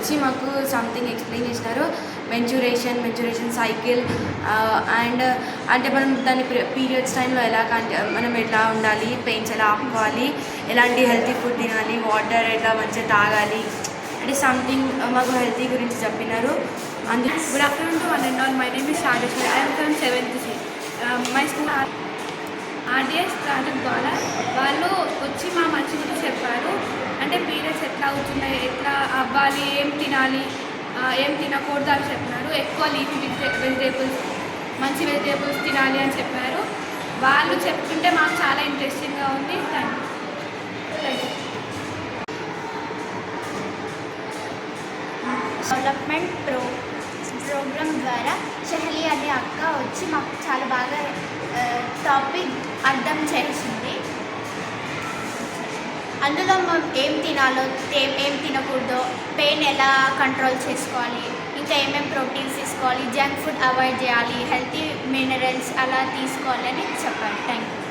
వచ్చి మాకు something explain చేసినారు. మెన్చురేషన్ సైకిల్ అండ్ అంటే మనం దాని పీరియడ్స్ టైంలో మనం ఎట్లా ఉండాలి, పెయిన్స్ ఎలా ఆపుకోవాలి, ఎలాంటి హెల్తీ ఫుడ్ తినాలి, వాటర్ ఎట్లా మంచిగా తాగాలి అంటే సంథింగ్ మాకు హెల్తీ గురించి చెప్పినారు. Good afternoon to one and all. My name is Shadeshwari. I am from 7th C. My school RDS project ద్వారా వాళ్ళు వచ్చి మా మంచి గురించి చెప్పారు. అంటే పీరియడ్స్ ఎట్లా అవుతున్నాయి, ఎట్లా అవ్వాలి, ఏం తినాలి, ఏం తినకూడదు అని చెప్పినారు. ఎక్కువ లీఫీ వెజిటేబుల్స్, మంచి వెజిటేబుల్స్ తినాలి అని చెప్పారు. వాళ్ళు చెప్తుంటే మాకు చాలా ఇంట్రెస్టింగ్గా ఉంది. Thank you. డెవలప్మెంట్ ప్రోగ్రామ్ ద్వారా షహలి అనే అక్క వచ్చి మాకు చాలా బాగా టాపిక్ అర్థం చేసింది. అందులో మనం ఏం తినాలో, ఏం తినకూడదో, పెయిన్ ఎలా కంట్రోల్ చేసుకోవాలి, ఇంకా ఏమేమి ప్రోటీన్స్ తీసుకోవాలి, జంక్ ఫుడ్ అవాయిడ్ చేయాలి, హెల్తీ మినరల్స్ అలా తీసుకోవాలని చెప్పాను. Thank you.